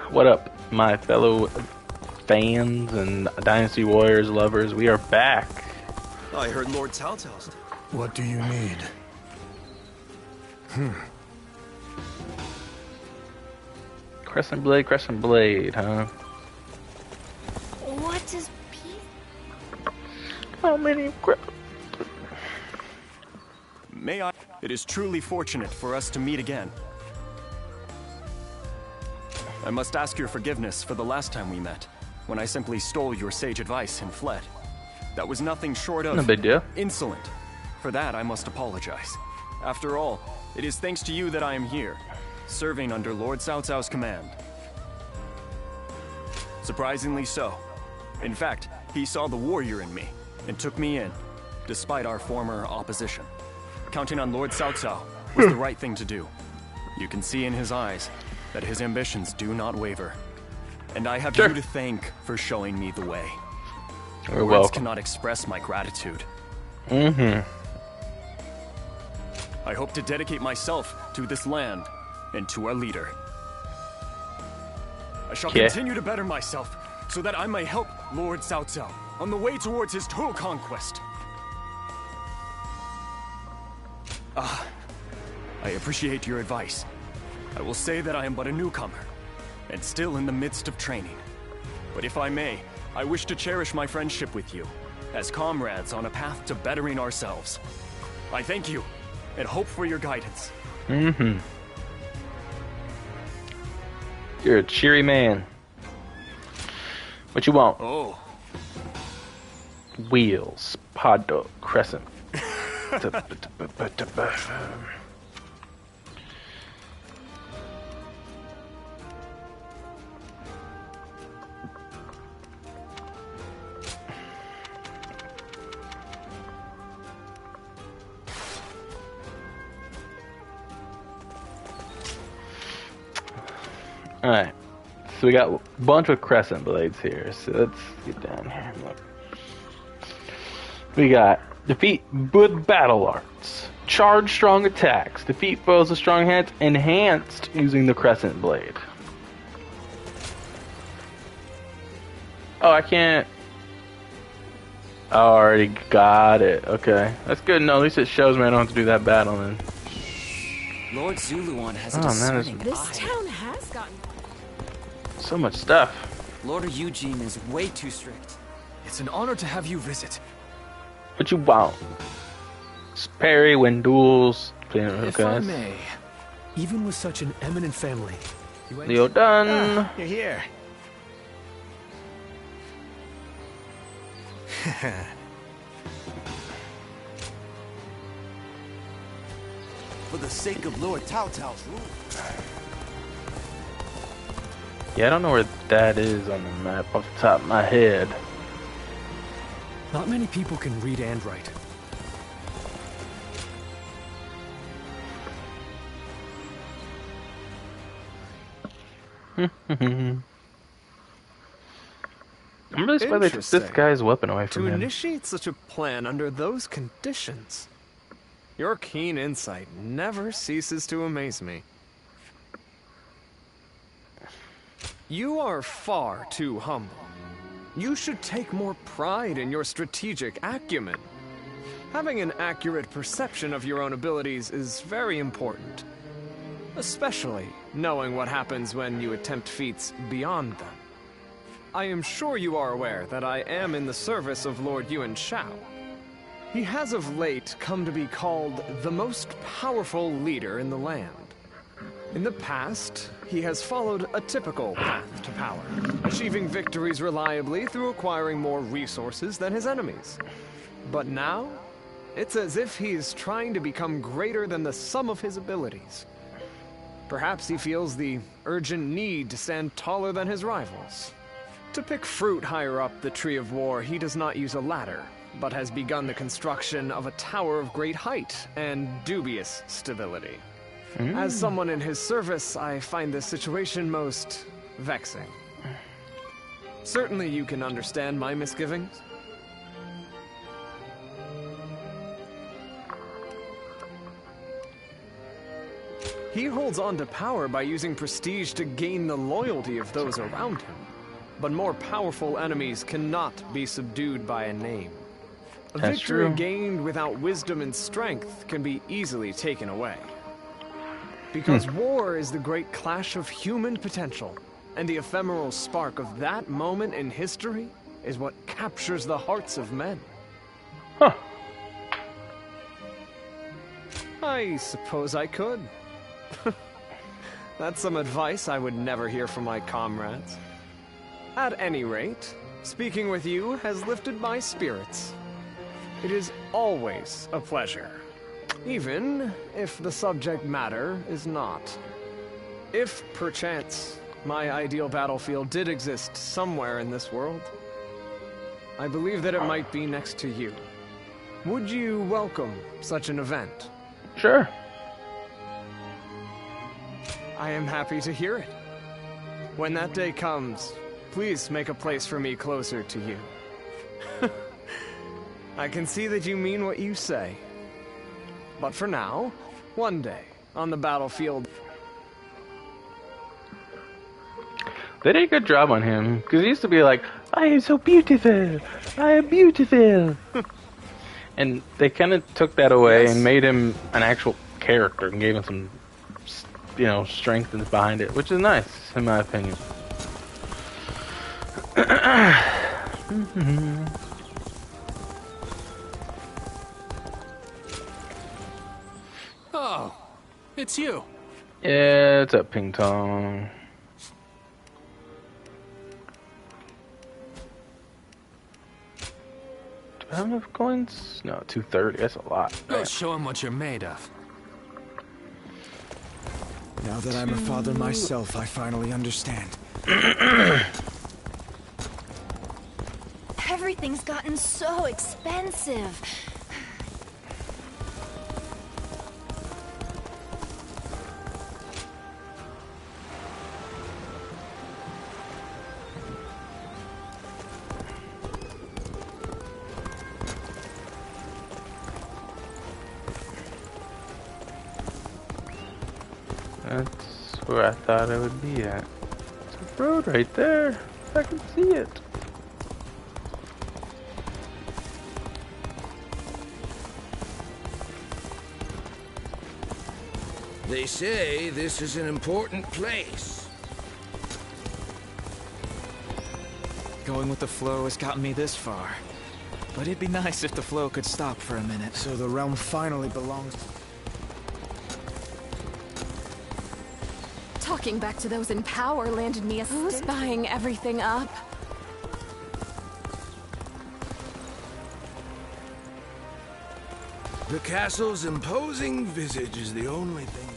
What up, my fellow fans and Dynasty Warriors lovers? We are back. I heard Lord Taotao's. What do you need? Crescent Blade, huh? What is peace? How many? May I? It is truly fortunate for us to meet again. I must ask your forgiveness for the last time we met, when I simply stole your sage advice and fled. That was nothing short of No big deal. insolent. For that, I must apologize. After all, it is thanks to you that I am here, serving under Lord Cao Cao's command. Surprisingly so. In fact, he saw the warrior in me and took me in, despite our former opposition. Counting on Lord Cao Cao was the right thing to do. You can see in his eyes that his ambitions do not waver. And I have you to thank for showing me the way. You're Words welcome. cannot express my gratitude. Mm-hmm. I hope to dedicate myself to this land and to our leader. I shall continue to better myself so that I may help Lord Cao Cao on the way towards his total conquest. I appreciate your advice. I will say that I am but a newcomer and still in the midst of training. But if I may, I wish to cherish my friendship with you as comrades on a path to bettering ourselves. I thank you and hope for your guidance. Mm-hmm. You're a cheery man. What you want? Oh. Wheels, pod dog, crescent. Alright, so we got a bunch of crescent blades here, so let's get down here and look. We got defeat with battle arts, charge strong attacks, defeat foes with strong hands, enhanced using the crescent blade. Oh, I can't. I already got it. Okay, that's good. No, at least it shows me I don't have to do that battle then. Lord Zuluan has a man, discerning This eye. town has gotten... So much stuff. Lord Eugene is way too strict. It's an honor to have you visit. What you want? Parry, win duels. If I may, even with such an eminent family, you ain't... Leo done. You're here. For the sake of Lord Cao Cao's rule. Yeah, I don't know where that is on the map off the top of my head. Not many people can read and write. I'm really surprised they took this guy's weapon away from To him. initiate such a plan under those conditions, your keen insight never ceases to amaze me. You are far too humble. You should take more pride in your strategic acumen. Having an accurate perception of your own abilities is very important, especially knowing what happens when you attempt feats beyond them. I am sure you are aware that I am in the service of Lord Yuan Shao. He has of late come to be called the most powerful leader in the land. In the past, he has followed a typical path to power, achieving victories reliably through acquiring more resources than his enemies. But now, it's as if he is trying to become greater than the sum of his abilities. Perhaps he feels the urgent need to stand taller than his rivals. To pick fruit higher up the Tree of War, he does not use a ladder, but has begun the construction of a tower of great height and dubious stability. As someone in his service, I find this situation most vexing. Certainly you can understand my misgivings. He holds on to power by using prestige to gain the loyalty of those around him. But more powerful enemies cannot be subdued by a name. A That's victory true. gained without wisdom and strength can be easily taken away. Because war is the great clash of human potential, and the ephemeral spark of that moment in history is what captures the hearts of men. Huh. I suppose I could. That's some advice I would never hear from my comrades. At any rate, speaking with you has lifted my spirits. It is always a pleasure, even if the subject matter is not. If, perchance, my ideal battlefield did exist somewhere in this world, I believe that it might be next to you. Would you welcome such an event? Sure. I am happy to hear it. When that day comes, please make a place for me closer to you. I can see that you mean what you say. But for now, one day, on the battlefield... They did a good job on him, because he used to be like, I am so beautiful, I am beautiful. And they kind of took that away and made him an actual character and gave him some, you know, strength behind it, which is nice, in my opinion. Oh, it's you. Yeah, it's up, Ping Tong. Do I have enough coins? No, 230. That's a lot. Go show him what you're made of. Now that I'm a father myself, I finally understand. Everything's gotten so expensive. That's where I thought I would be at. It's a road right there. I can see it. They say this is an important place. Going with the flow has gotten me this far. But it'd be nice if the flow could stop for a minute. So the realm finally belongs... Talking back to those in power landed me a Who's stint. buying everything up? The castle's imposing visage is the only thing.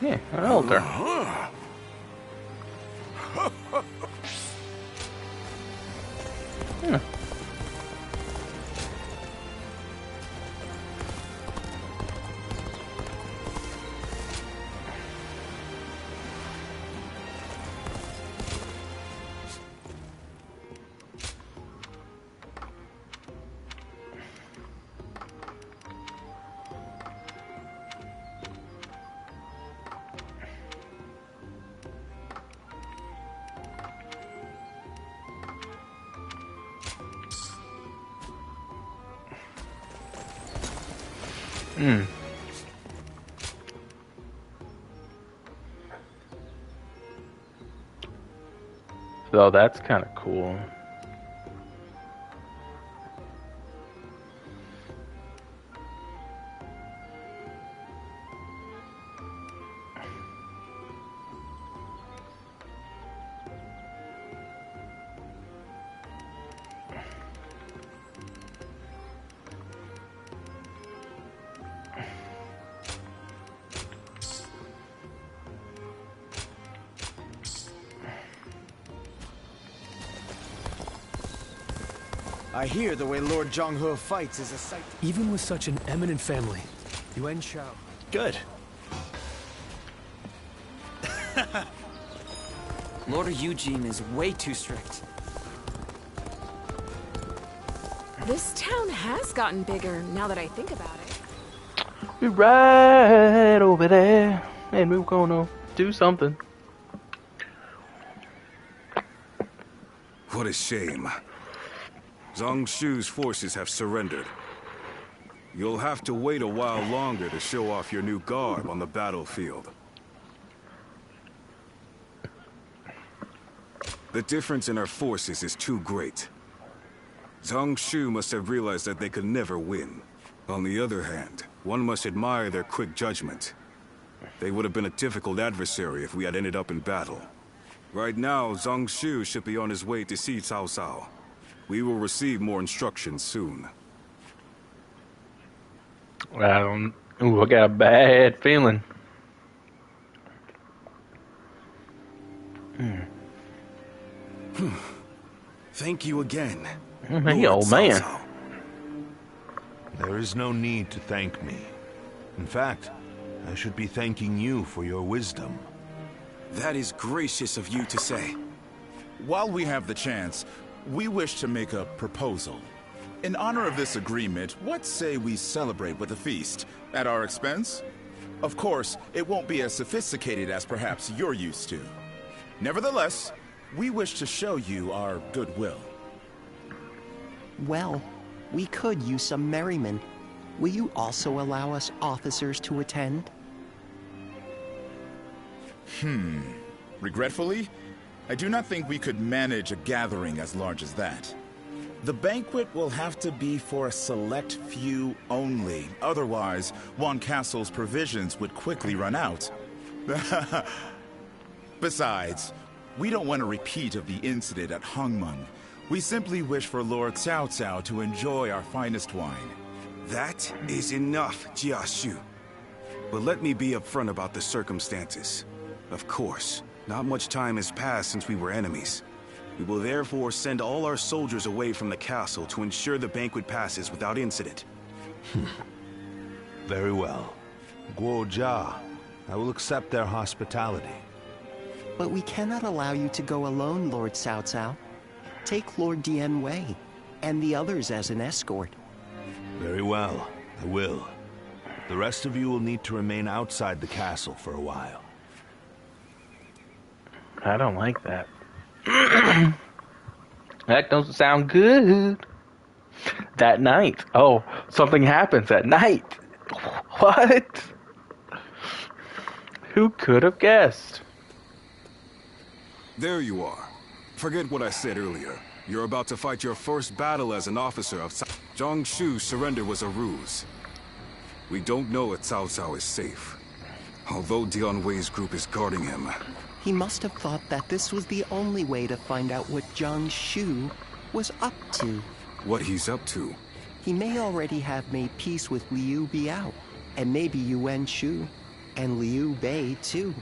Yeah, an altar. Yeah. So that's kind of cool. I hear the way Lord Zhonghe fights is a sight... Even with such an eminent family, Yuan Shao. Good. Lord Eugene is way too strict. This town has gotten bigger now that I think about it. We're right over there, and we're gonna do something. What a shame. Zhang Shu's forces have surrendered. You'll have to wait a while longer to show off your new garb on the battlefield. The difference in our forces is too great. Zhang Shu must have realized that they could never win. On the other hand, one must admire their quick judgment. They would have been a difficult adversary if we had ended up in battle. Right now, Zhang Shu should be on his way to see Cao Cao. We will receive more instructions soon. I got a bad feeling. Thank you again. Hey, old man. Cao Cao. There is no need to thank me. In fact, I should be thanking you for your wisdom. That is gracious of you to say. While we have the chance, we wish to make a proposal. In honor of this agreement, what say we celebrate with a feast at our expense? Of course, it won't be as sophisticated as perhaps you're used to. Nevertheless, we wish to show you our goodwill. Well, we could use some merriment. Will you also allow us officers to attend? Regretfully, I do not think we could manage a gathering as large as that. The banquet will have to be for a select few only. Otherwise, Wan Castle's provisions would quickly run out. Besides, we don't want a repeat of the incident at Hongmeng. We simply wish for Lord Cao Cao to enjoy our finest wine. That is enough, Jia Shu. But let me be upfront about the circumstances. Of course, not much time has passed since we were enemies. We will therefore send all our soldiers away from the castle to ensure the banquet passes without incident. Very well. Guo Jia, I will accept their hospitality. But we cannot allow you to go alone, Lord Cao Cao. Take Lord Dian Wei and the others as an escort. Very well, I will. The rest of you will need to remain outside the castle for a while. I don't like that. That doesn't sound good. That night. Oh, something happens at night. What? Who could have guessed? There you are. Forget what I said earlier. You're about to fight your first battle as an officer of Zhang Shu's surrender was a ruse. We don't know if Cao Cao is safe. Although Dian Wei's group is guarding him. He must have thought that this was the only way to find out what Zhang Shu was up to. What he's up to? He may already have made peace with Liu Biao, and maybe Yuan Shu, and Liu Bei too.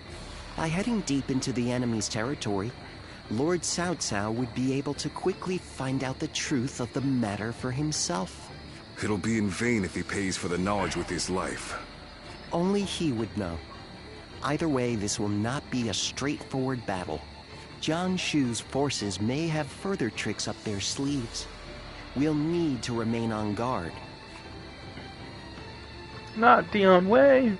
By heading deep into the enemy's territory, Lord Cao Cao would be able to quickly find out the truth of the matter for himself. It'll be in vain if he pays for the knowledge with his life. Only he would know. Either way, this will not be a straightforward battle. Zhang Shu's forces may have further tricks up their sleeves. We'll need to remain on guard. Not Dian Wei.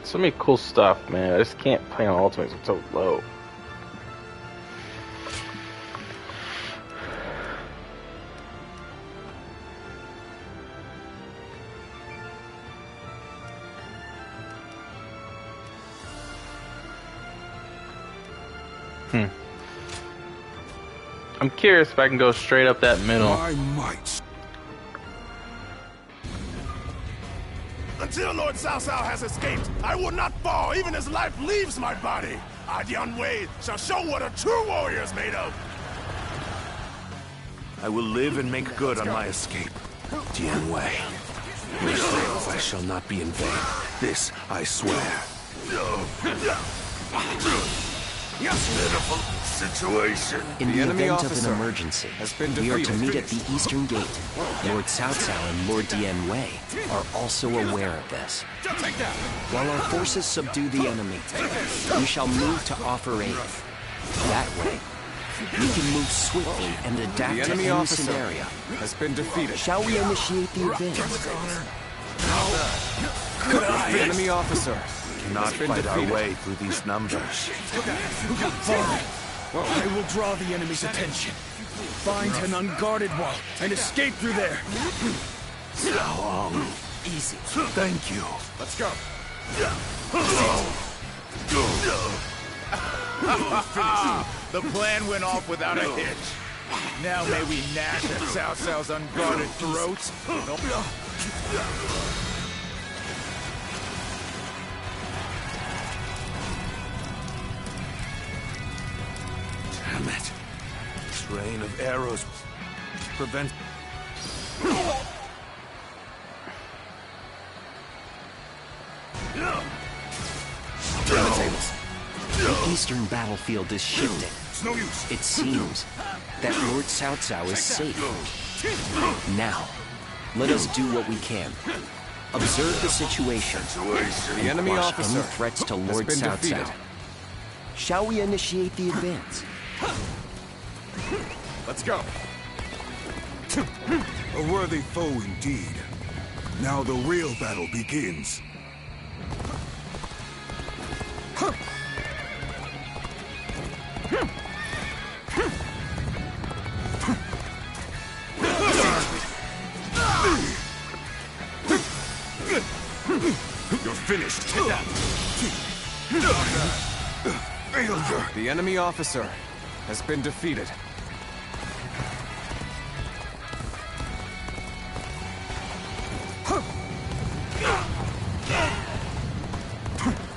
So many cool stuff, man. I just can't play on Ultimates. I'm so low. I'm curious if I can go straight up that middle. My might. Until Lord Cao Cao has escaped, I will not fall even as life leaves my body. I, Dian Wei, shall show what a true warrior is made of. I will live and make good on my escape. Dian Wei, your sacrifice shall not be in vain. This I swear. Pitiful situation. In the enemy event of officer an emergency, has been we are to defeated. meet at the Eastern Gate. Lord Cao Cao and Lord Dian Wei are also aware of this. While our forces subdue the enemy, we shall move to offer aid. That way, we can move swiftly and adapt The to enemy any officer scenario. has been defeated. Shall we initiate the event? The enemy officer Cannot has been fight defeated. our way through these numbers. I will draw the enemy's attention. Find an unguarded wall and escape through there. Easy. Thank you. Let's go. The plan went off without a hitch. Now may we gnash at Cao Cao's unguarded throats. Damn it. This rain of arrows prevents... The eastern battlefield is shifting. It's no use. It seems that Lord Cao Cao is safe. Now, let us do what we can. Observe the situation. The enemy Quash officer any threats to has Lord been Cao defeated. Cao. Shall we initiate the advance? Let's go. A worthy foe indeed. Now the real battle begins. You're finished. Failure. The enemy officer has been defeated.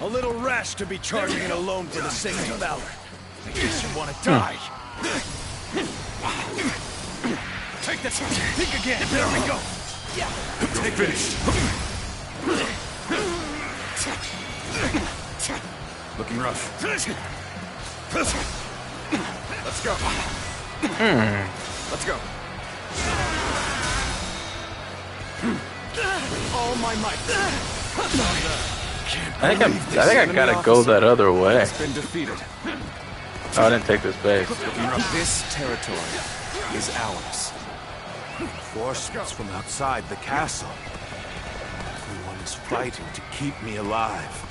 A little rash to be charging it alone for the sake of valor. I guess you want to die. Take this. Think again. There we go. You're finished. Looking rough. Let's go. Let's go. All my might. I think I gotta go that other way. Has been defeated. Oh, I didn't take this base. This territory is ours. Reinforcements from outside the castle. Everyone is fighting to keep me alive.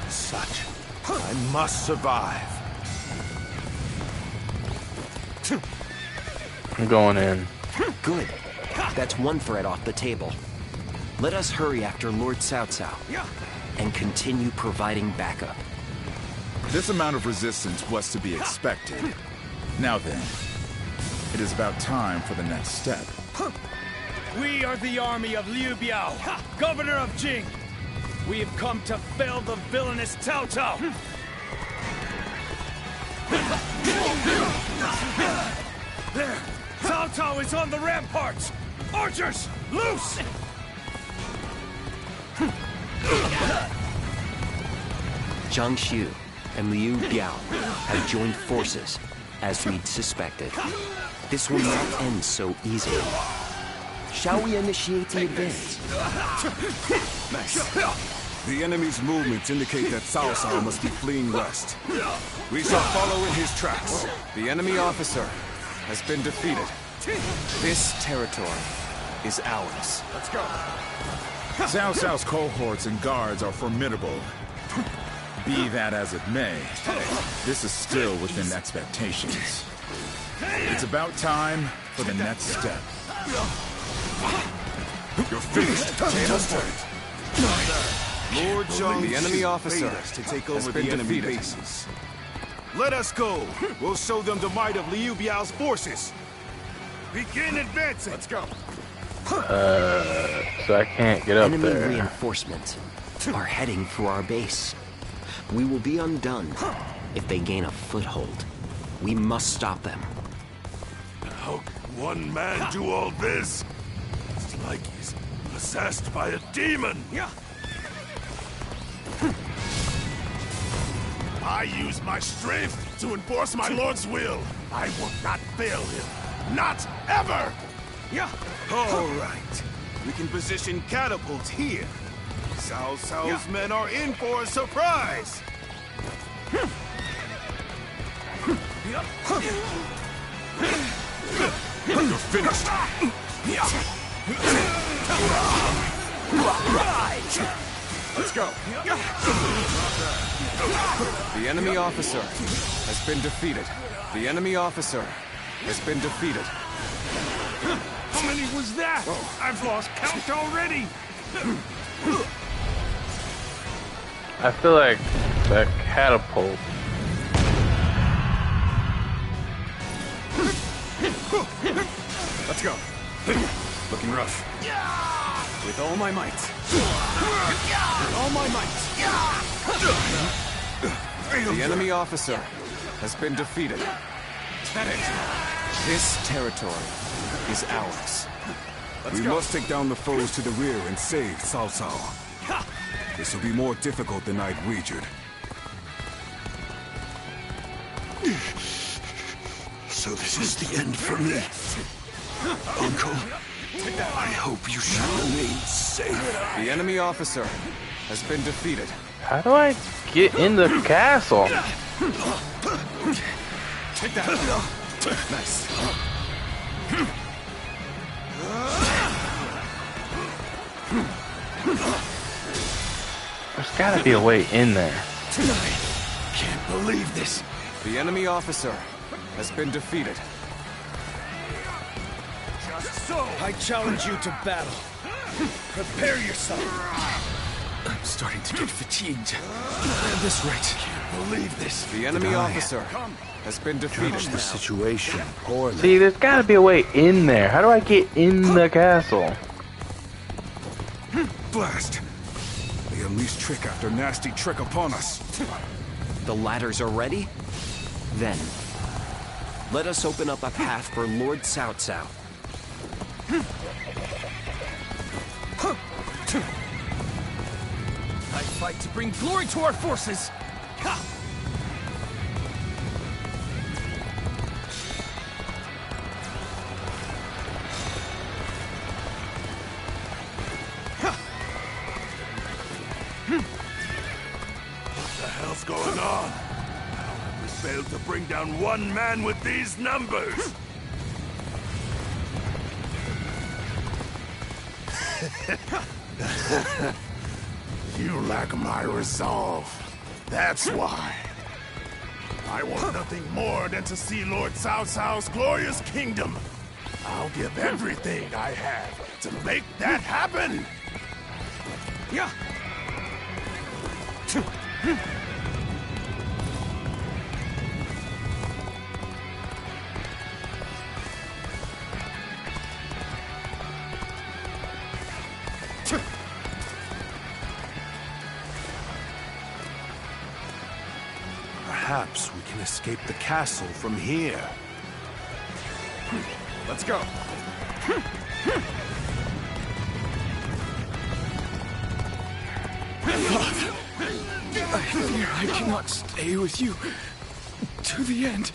As such, I must survive. I'm going in. Good. That's one threat off the table. Let us hurry after Lord Cao Cao and continue providing backup. This amount of resistance was to be expected. Now then, it is about time for the next step. We are the army of Liu Biao, governor of Jing. We have come to fell the villainous Cao Cao. There! Cao Cao is on the ramparts! Archers, loose! Zhang Xu and Liu Biao have joined forces, as we'd suspected. This will not end so easily. Shall we initiate the advance? Nice. The enemy's movements indicate that Cao Cao must be fleeing west. We shall follow in his tracks. The enemy officer has been defeated. This territory is ours. Let's go. Cao Cao's cohorts and guards are formidable. Be that as it may, this is still within expectations. It's about time for the next step. You're finished. Tables turned. Lord Zhang The enemy officer paid us to take has over been the enemy defeated. bases. Let us go. We'll show them the might of Liu Biao's forces. Begin advancing. Let's go. So I can't get up Enemy there. reinforcements are heading for our base. We will be undone if they gain a foothold. We must stop them. How can one man do all this? It's like he's possessed by a demon. I use my strength to enforce my lord's will. I will not fail him. Not ever! Yeah. All right. We can position catapults here. Cao Cao's men are in for a surprise. You're finished. Let's go. The enemy officer has been defeated. The enemy officer has been defeated. How many was that? I've lost count already. I feel like that catapult. Let's go. Looking rough. With all my might. With all my might. The enemy officer has been defeated. That it. This territory is ours. We must take down the foes to the rear and save Cao Cao. This will be more difficult than I'd wagered. So this is the end for me. Uncle, I hope you shall remain safe. The enemy officer has been defeated. How do I get in the castle? Take that. Nice. There's gotta be a way in there. Can't believe this. The enemy officer has been defeated. I challenge you to battle. Prepare yourself. I'm starting to get fatigued. At this rate, can't believe this. The enemy officer has been defeated. The situation poorly. See, there's gotta be a way in there. How do I get in the castle? Blast! They unleashed trick after nasty trick upon us. The ladders are ready? Then, let us open up a path for Lord Cao Cao. I fight to bring glory to our forces. Ha! What the hell's going on? How have we failed to bring down one man with these numbers? You lack my resolve. That's why. I want nothing more than to see Lord Cao Cao's glorious kingdom. I'll give everything I have to make that happen. Yeah. Perhaps we can escape the castle from here. Let's go. I fear I cannot stay with you to the end.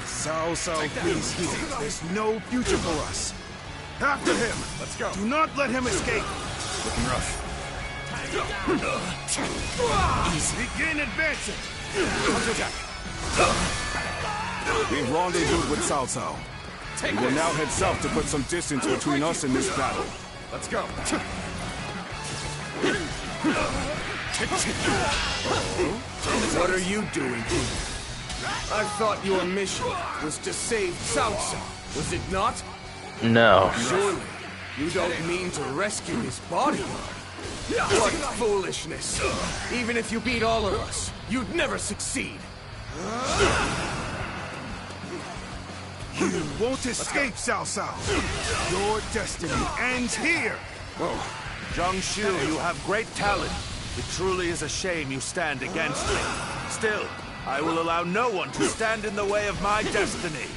Cao Cao, please here. There's no future for us. After him. Let's go. Do not let him escape. Looking rough. Begin advancing. Counterattack. We've rendezvoused with Cao Cao. We will now head south to put some distance between us and this battle. Let's go. What are you doing here? I thought your mission was to save Cao Cao. Was it not? No. Surely, you don't mean to rescue his body? What foolishness. Even if you beat all of us, you'd never succeed. You won't escape, Cao Cao. Your destiny ends here. Zhang Shu, you have great talent. It truly is a shame you stand against me. Still, I will allow no one to stand in the way of my destiny.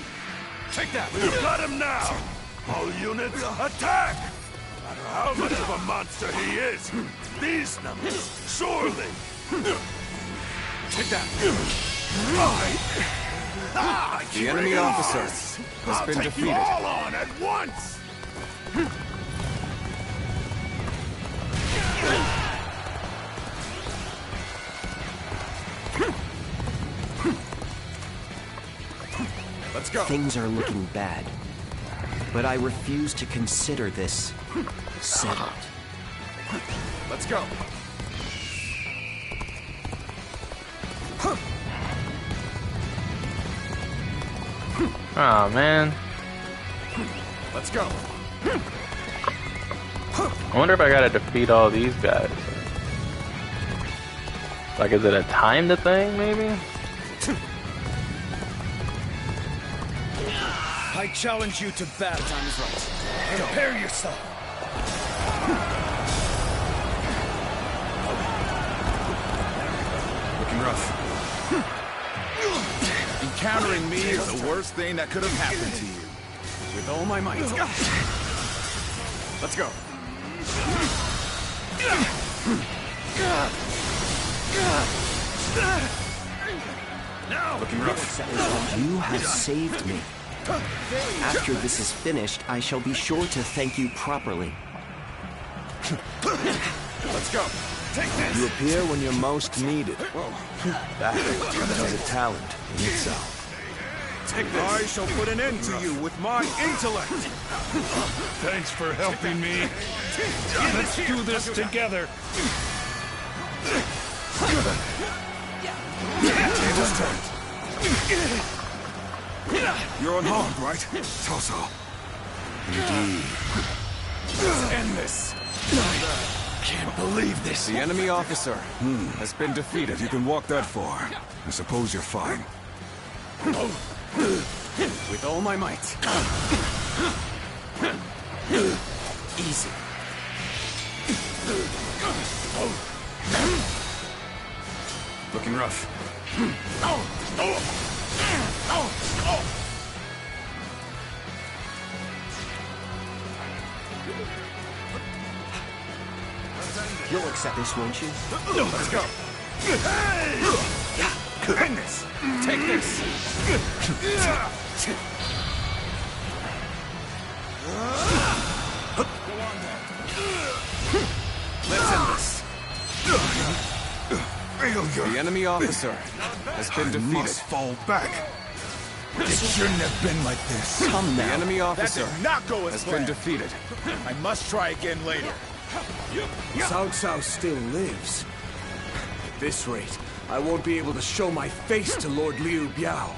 Take that. We've got him now. All units, attack! How much of a monster he is! These numbers, surely! Take that! Ah, The enemy officer has been defeated. You all on at once! Let's go. Things are looking bad, but I refuse to consider this settled. Let's go. Oh man. Let's go. I wonder if I gotta defeat all these guys. Like, is it a timed thing, maybe? I challenge you to battle. Time is right. Prepare yourself. Looking rough. Encountering me is the worst thing that could have happened to you. With all my might. Let's go. Looking rough. You have saved me. After this is finished, I shall be sure to thank you properly. Let's go. You appear when you're most needed. That is a talent in itself. Take this. I shall put an end to you with my intellect. Thanks for helping me. Let's do this together. Table's turned. You're unharmed, right? So. Indeed. Let's end this. Can't believe this. The enemy officer has been defeated. If you can walk that far, I suppose you're fine. With all my might. Easy. Looking rough. You'll accept this, won't you? Let's go. End this. Take this. Let's end this. Failure. The enemy officer has been I defeated. must fall back. It shouldn't have been like this. Come The now. enemy That officer did not go as has been planned. defeated. I must try again later. Cao Cao still lives. At this rate, I won't be able to show my face to Lord Liu Biao.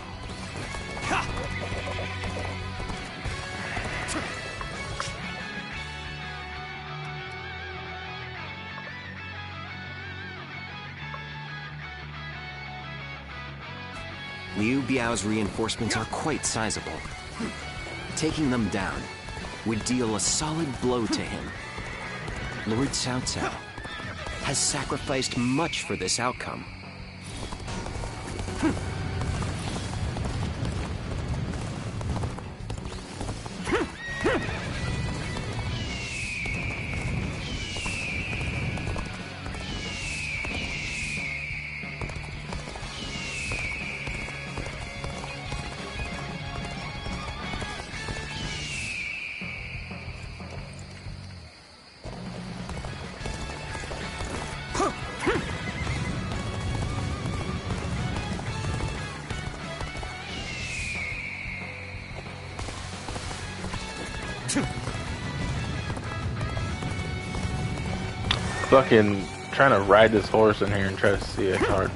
Liu Biao's reinforcements are quite sizable. Taking them down would deal a solid blow to him. Lord Cao Cao has sacrificed much for this outcome. Fucking trying to ride this horse in here and try to see it hard.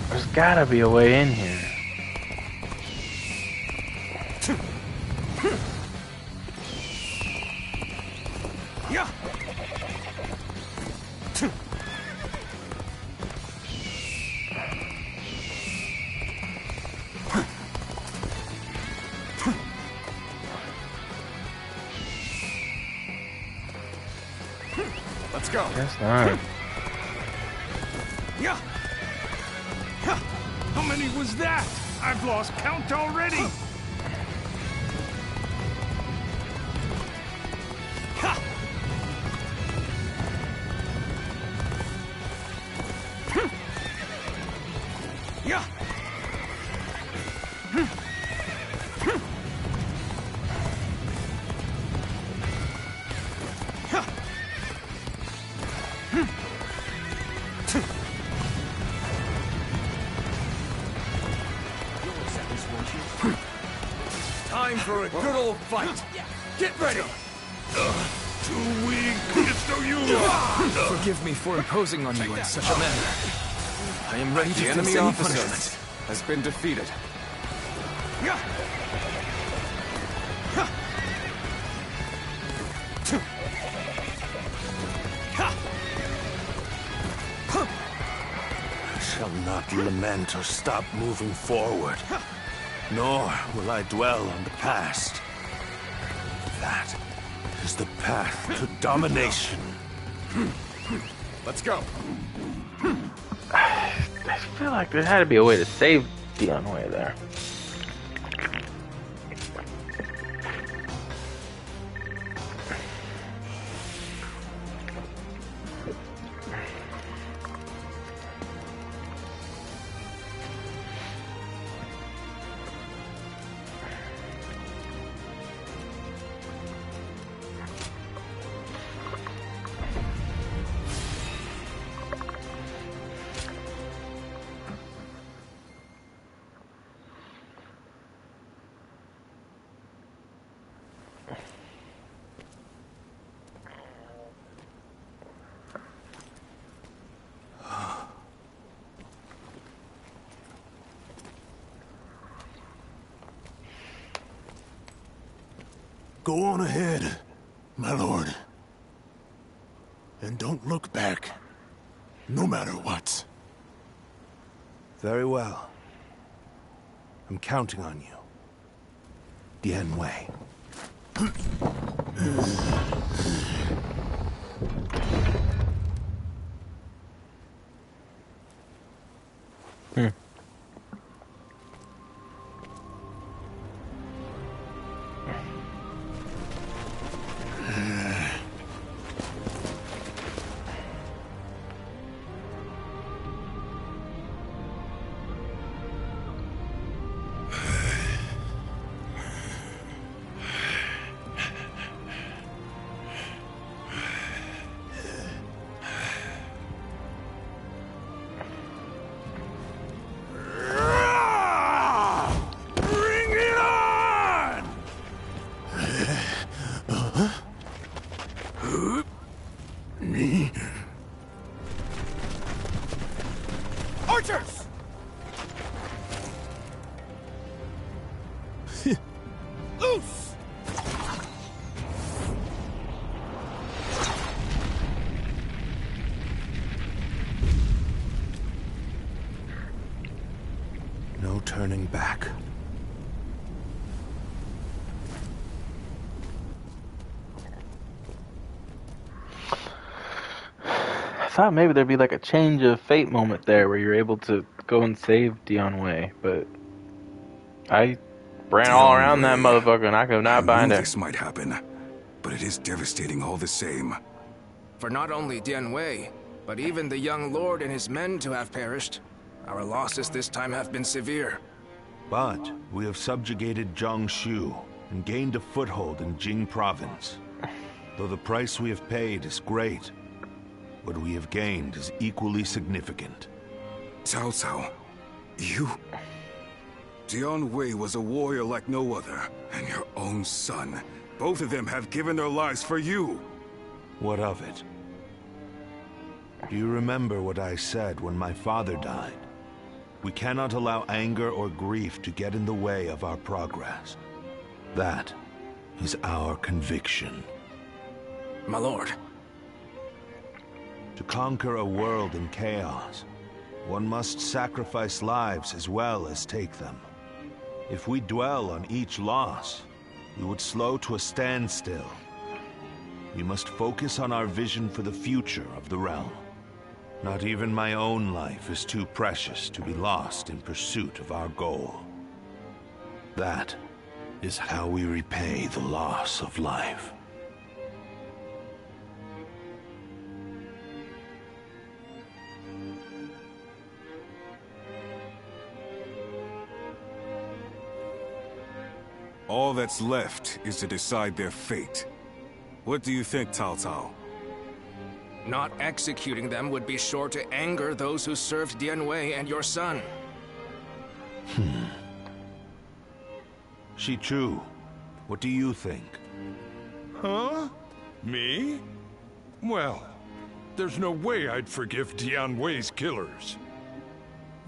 There's gotta be a way in here. Let's go. Guess not. Yeah. How many was that? I've lost count already. for a good old fight. Get ready. Too weak. It's no use. Forgive me for imposing on you in such a manner. I am ready to The face enemy any officer punishment. has been defeated. I shall not lament or stop moving forward, nor will I dwell on the past. That is the path to domination. Let's go. I feel like there had to be a way to save Dion Way there. Go on ahead, my lord. And don't look back, no matter what. Very well. I'm counting on you. Dian Wei. Archers! Loose! No turning back. I thought maybe there'd be like a change of fate moment there where you're able to go and save Dion Way, but I ran all around that motherfucker and I could not find I knew her. this might happen, but it is devastating all the same. For not only Dian Wei, but even the young lord and his men to have perished, our losses this time have been severe. But we have subjugated Jiangsu and gained a foothold in Jing province. Though the price we have paid is great, what we have gained is equally significant. Cao Cao, you... Dian Wei was a warrior like no other, and your own son. Both of them have given their lives for you. What of it? Do you remember what I said when my father died? We cannot allow anger or grief to get in the way of our progress. That is our conviction. My lord. To conquer a world in chaos, one must sacrifice lives as well as take them. If we dwell on each loss, we would slow to a standstill. We must focus on our vision for the future of the realm. Not even my own life is too precious to be lost in pursuit of our goal. That is how we repay the loss of life. All that's left is to decide their fate. What do you think, Cao Cao? Not executing them would be sure to anger those who served Dian Wei and your son. Shi Chu, What do you think? Huh? Me? Well, there's no way I'd forgive Dian Wei's killers.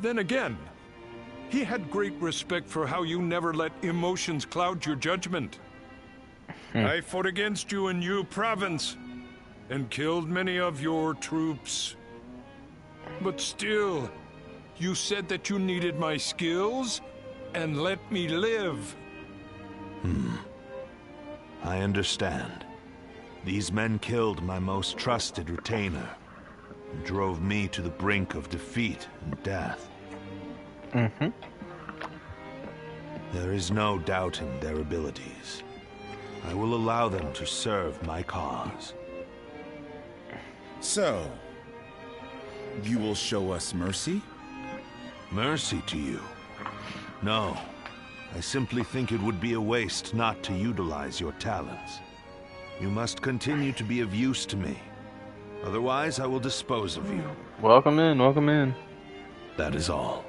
Then again, he had great respect for how you never let emotions cloud your judgment. I fought against you in Yu Province and killed many of your troops. But still, you said that you needed my skills and let me live. I understand. These men killed my most trusted retainer and drove me to the brink of defeat and death. There is no doubting their abilities. I will allow them to serve my cause. So, you will show us mercy? Mercy to you? No. I simply think it would be a waste not to utilize your talents. You must continue to be of use to me. Otherwise, I will dispose of you. Welcome in, welcome in. That is all.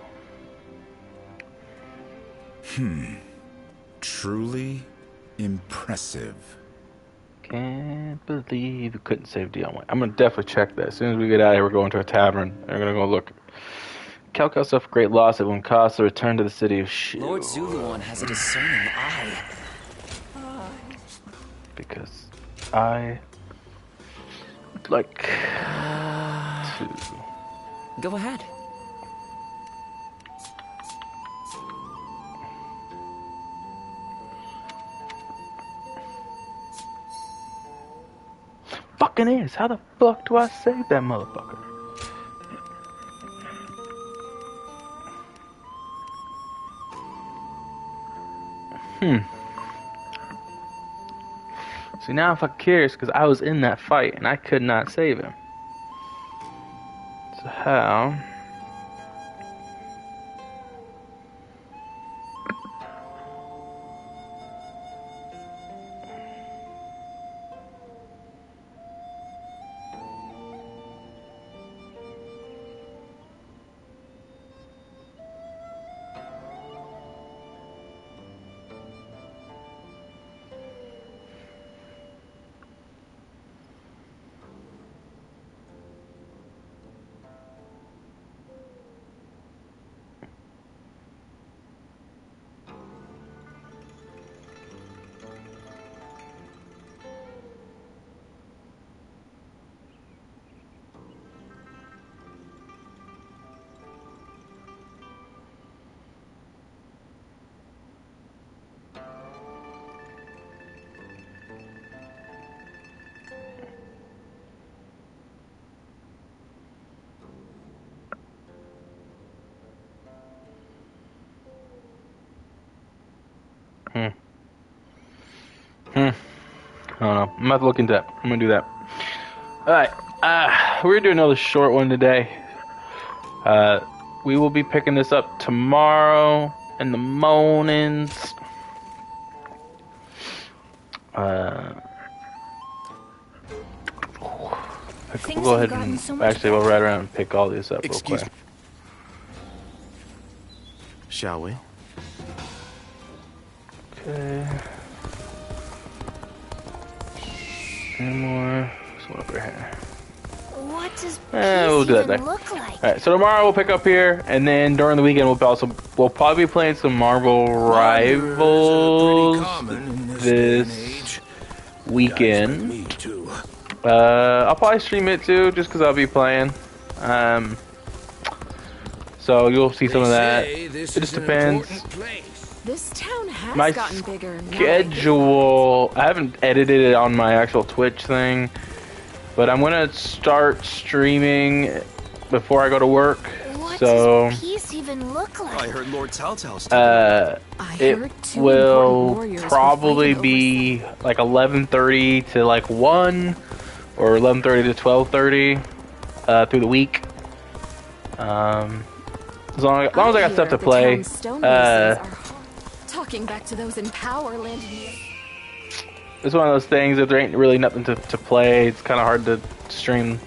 Truly impressive. Can't believe you couldn't save Dion White. I'm gonna definitely check that. As soon as we get out of here, we're going to a tavern. We're gonna go look. Calcal suffered great loss. It won't cost the return to the city of Shu. Lord Zuluan has a discerning eye. Because I would like to. Go ahead. Fucking is. How the fuck do I save that motherfucker? See, now if I'm curious, because I was in that fight and I could not save him. So how? I don't know. I'm about to look into that. I'm gonna do that. Alright. We're gonna do another short one today. We will be picking this up tomorrow in the mornings. We'll go ahead and actually we'll ride around and pick all these up real quick. Shall we? Okay. Any more? There's one over here. What does we'll do that even there. look like? Alright, so tomorrow we'll pick up here, and then during the weekend we'll probably be playing some Marvel Rivals this weekend. I'll probably stream it too, just because I'll be playing. So you'll see some of that. It just depends. This town has My gotten bigger. schedule, I haven't edited it on my actual Twitch thing, but I'm gonna start streaming before I go to work. What So does peace even look like? I heard Lord Cao Cao's it will probably be like 11:30 to like 1 or 11:30 to 12:30 through the week. As long as I got stuff to play. Talking back to those in power landed me. It's one of those things, if there ain't really nothing to play, it's kind of hard to stream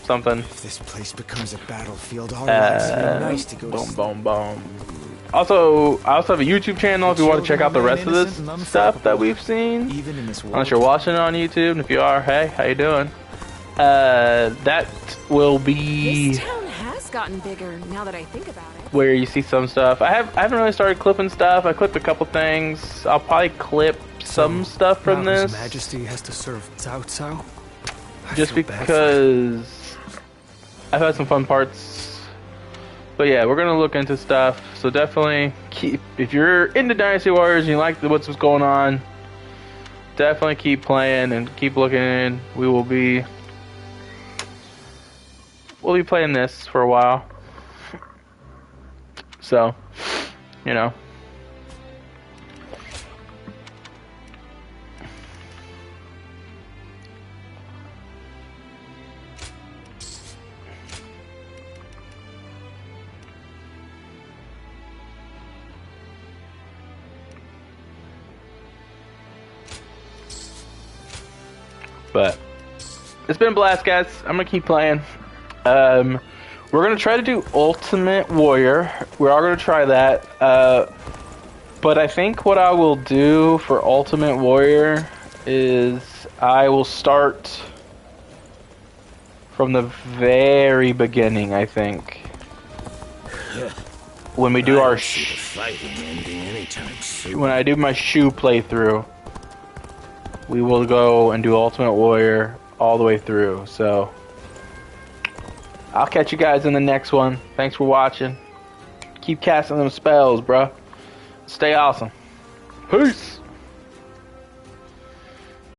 something. If this place becomes a battlefield, our lives would be nice to go to boom. Also, I also have a YouTube channel if you want to check out the rest of this stuff that we've seen. Even in this world. Unless you're watching it on YouTube, and if you are, hey, how you doing? That will be This town has gotten bigger now that I think about it. where you see some stuff. I haven't really started clipping stuff. I clipped a couple things. I'll probably clip some stuff from Now this. His Majesty has to serve Cao Cao? Just because I've had some fun parts. But yeah, we're gonna look into stuff. So definitely keep, if you're into Dynasty Warriors and you like what's going on, definitely keep playing and keep looking in. We'll be playing this for a while. So, you know. But it's been a blast, guys. I'm gonna keep playing. We're gonna try to do Ultimate Warrior. We are gonna try that. But I think what I will do for Ultimate Warrior is I will start from the very beginning. I think when we do our when I do my shoe playthrough, we will go and do Ultimate Warrior all the way through. So I'll catch you guys in the next one. Thanks for watching. Keep casting them spells, bruh. Stay awesome. Peace.